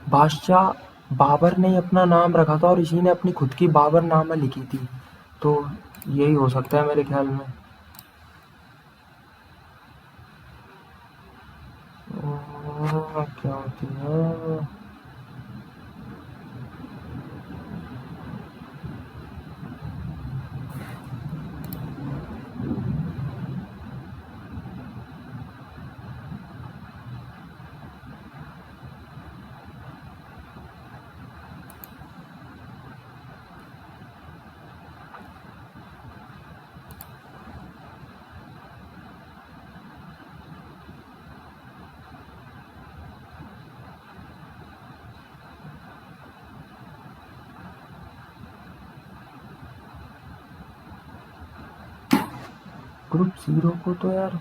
बादशाह बाबर ने अपना नाम रखा था और इसी ने अपनी खुद की बाबरनामा लिखी थी, तो यही हो सकता है मेरे ख्याल में। क्या होती है? ग्रुप 0 को तो यार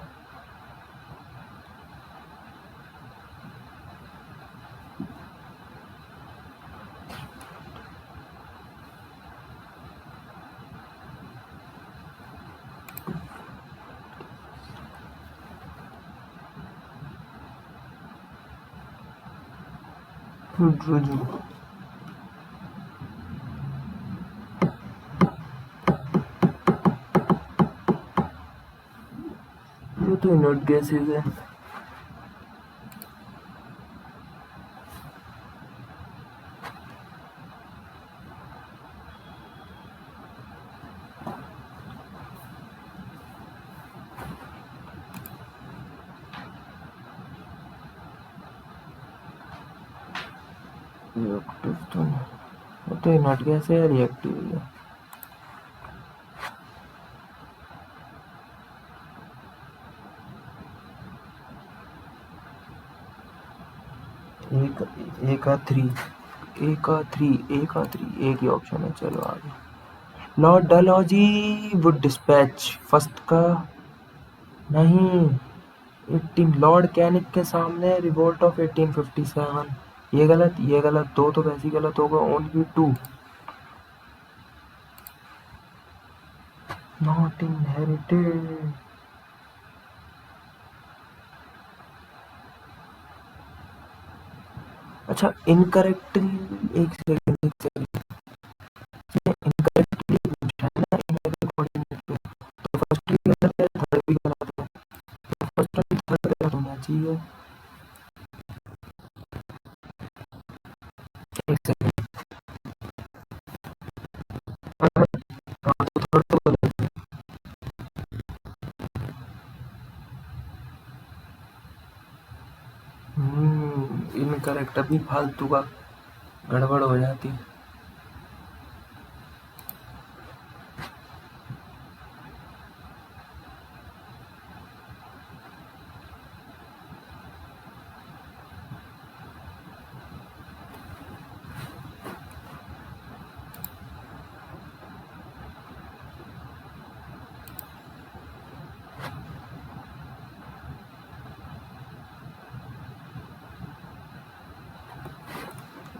रुजू ये तो इनर्ट गैसेज है। रिएक्टिव तो नहीं, वो तो इनर्ट गैस है, रिएक्टिव है। एक ही ऑप्शन है, चलो आगे। Lord Dalhousie Wood dispatch first का नहीं, 18 लॉर्ड कैनिक के सामने रिवोल्ट ऑफ 1857, ये गलत, दो तो वैसे ही गलत होगा, ओनली 2 नॉट इनहेरिटेड। अच्छा इनकरेक्टली, एक सेकंड, इनकरेक्टली पूछा है ना इन कोऑर्डिनेट पे, तो फर्स्ट भी गलत है, थर्ड भी गलत है, तो फर्स्ट और थर्ड गलत होना चाहिए। एक सेकंड, हाँ तो थर्ड तो गलत है। इनकरेक्ट, अभी फालतू का गड़बड़ हो जाती।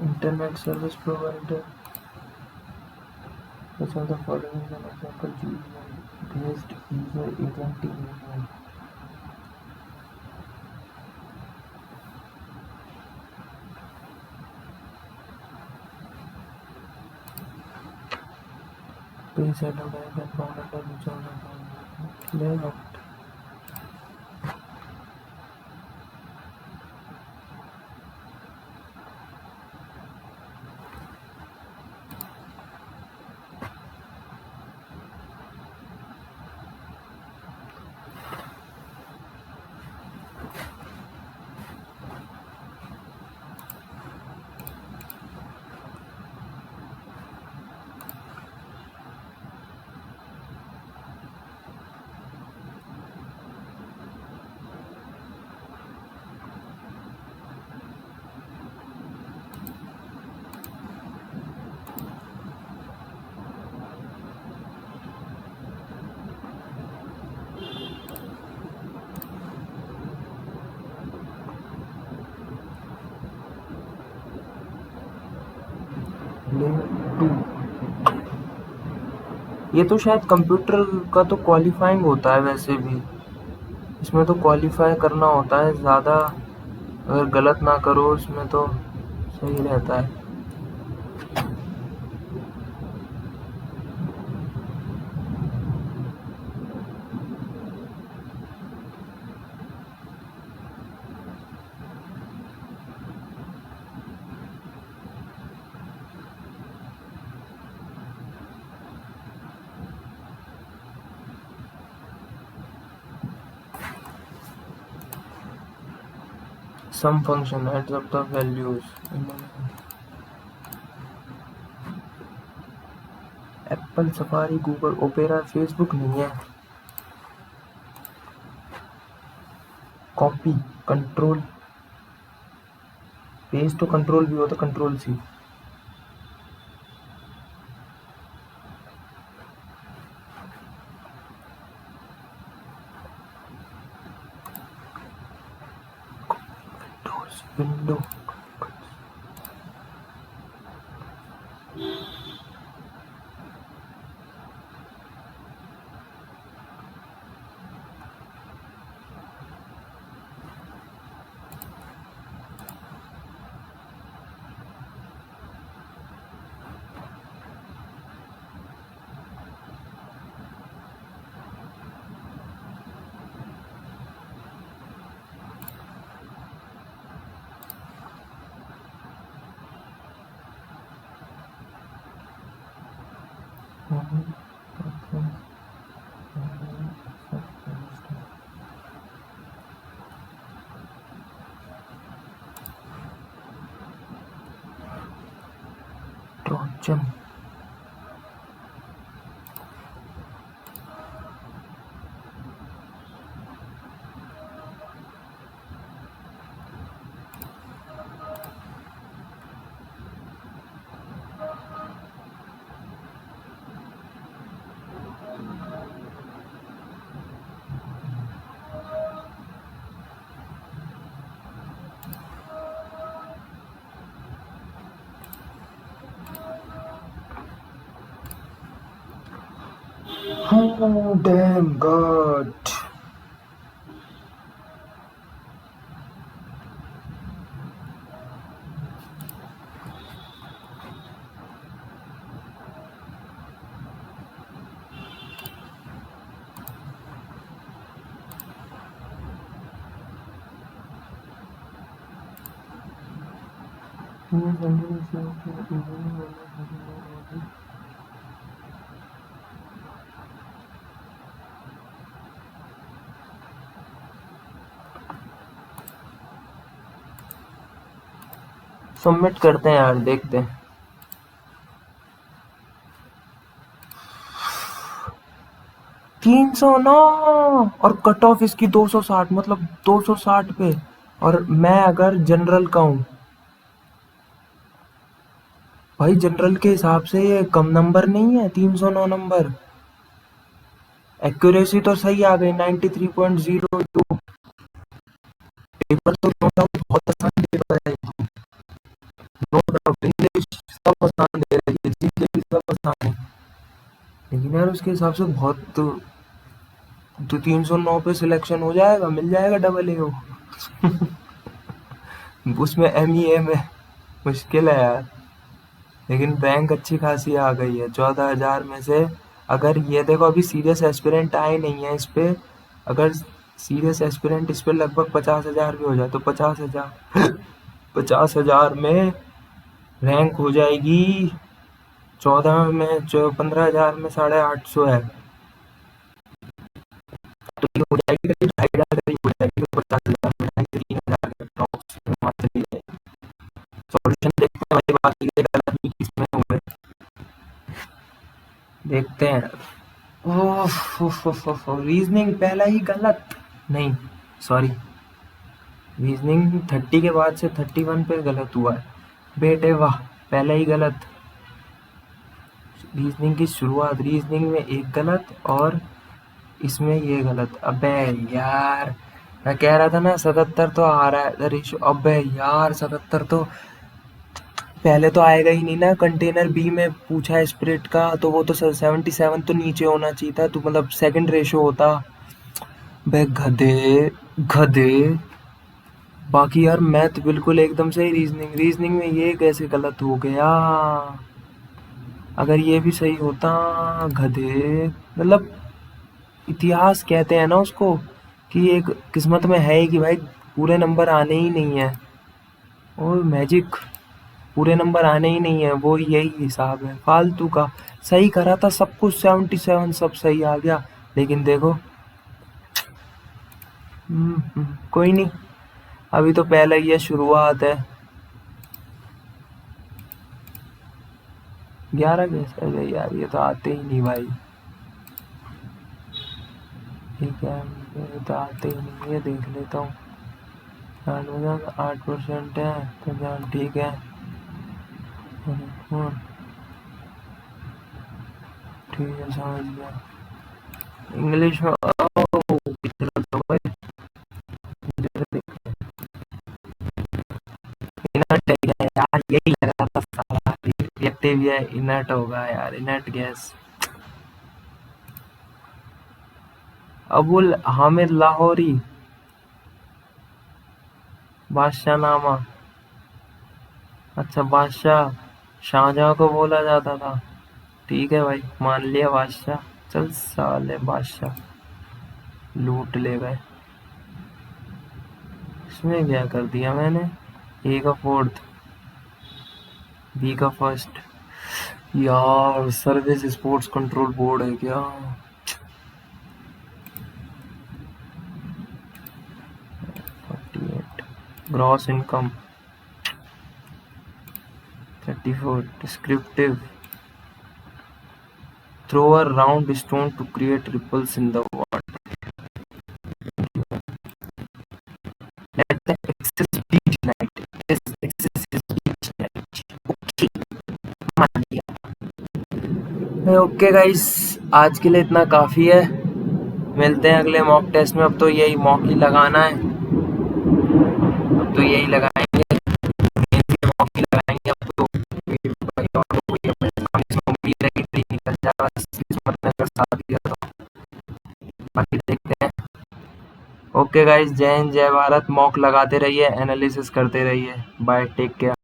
Internet service provider, which of the following is an example GUI based user agentic email? Please advertise and found under the channel layout. ये तो शायद कंप्यूटर का तो क्वालिफाइंग होता है वैसे भी, इसमें तो क्वालिफाई करना होता है ज़्यादा, अगर गलत ना करो इसमें तो सही रहता है। Some function adds up the values. Apple, Safari, Google, Opera, Facebook नहीं है। कॉपी, कंट्रोल, पेज तो कंट्रोल भी होता, control C. Window, Trojan, oh damn god. Submit करते हैं यार, देखते हैं। 309 और कट ऑफ इसकी 260, मतलब 260 पे, और मैं अगर जनरल का हूँ भाई, जनरल के हिसाब से ये कम नंबर नहीं है, 309 नंबर। एक्यूरेसी तो सही आ गई 93.02। पेपर तो नो डाउट बहुत आसान पेपर है, नो डाउट। इंग्लिश सब आसान दे रही है, जीके भी सब आसान है, लेकिन यार उसके हिसाब से बहुत तो 309 पे सिलेक्शन हो जाएगा, मिल जाएगा डबल ए। उसमें MEA में मुश्किल है यार, लेकिन रैंक अच्छी खासी आ गई है, 14,000 में से अगर ये देखो अभी सीरियस एस्पिरेंट आए नहीं है इस पे, अगर सीरियस एस्पिरेंट इस पे लगभग 50,000 भी हो जाए तो 50,000 50,000 में रैंक हो जाएगी 14 में, जो 15,000 में 850 है, तो ये हो जाएगी करीब 2,500 करीब हो जाएगी, तो 50,000 में 2,500 से 3,000 सॉल्यूशन देखते हैं भाई, बाकी के गलत नहीं किसमें हुए देखते हैं। रीजनिंग पहला ही गलत, नहीं सॉरी, रीजनिंग 30 के बाद से 31 पे गलत हुआ है बेटे, वाह पहला ही गलत। रीजनिंग की शुरुआत, रीजनिंग में एक गलत और इसमें ये गलत। अबे यार मैं कह रहा था ना 77 तो आ रहा है रेशो, अबे यार 77 तो पहले तो आएगा ही नहीं ना। कंटेनर बी में पूछा है स्प्रिट का, तो वो तो 77 तो नीचे होना चाहिए था, तो मतलब सेकंड रेशो होता। बे गधे गधे। बाकी यार मैथ बिल्कुल एकदम सही, रीजनिंग में ये कैसे गलत हो गया, अगर ये भी सही होता। गधे, मतलब इतिहास कहते हैं ना उसको, कि एक किस्मत में है कि भाई पूरे नंबर आने ही नहीं है, और मैजिक पूरे नंबर आने ही नहीं है, वो यही हिसाब है फालतू का। सही करा था सब कुछ, 77 सब सही आ गया, लेकिन देखो कोई नहीं, अभी तो पहले ये शुरुआत है। 11 कैसे आ गए यार, ये तो आते ही नहीं भाई, ठीक है ये तो आते ही नहीं, ये देख लेता हूँ। 8% है तो जान ठीक है। ठीक है समझ गया। इंग्लिश में इनर्ट है यार, यही लगा था सारा, रिएक्टिव या इनर्ट होगा यार, इनर्ट गैस। अबुल हामिद लाहौरी, बादशाह नामा, अच्छा बादशाह शाहजहां को बोला जाता था, ठीक है भाई मान लिया बादशाह। चल साले बादशाह लूट ले गए। इसमें क्या कर दिया मैंने, ए का फोर्थ, बी का फर्स्ट, यार सर्विस स्पोर्ट्स कंट्रोल बोर्ड है क्या। Gross income 34, descriptive, throw a round stone to create ripples in the water, let the access be denied, this access is be denied, okay मान लिया। Okay guys, आज के लिए इतना काफी है, मिलते हैं अगले मॉक टेस्ट में। अब तो यही मॉक ही लगाना है, अब तो यही लगाएंगे, मॉक ही लगाएंगे अब तो। उम्मीद है कि निकल जाएगा, साथ दिया तो बाकी देखते हैं। ओके गाइस, जय हिंद जय भारत, मॉक लगाते रहिए, एनालिसिस करते रहिए, बाय टेक केयर।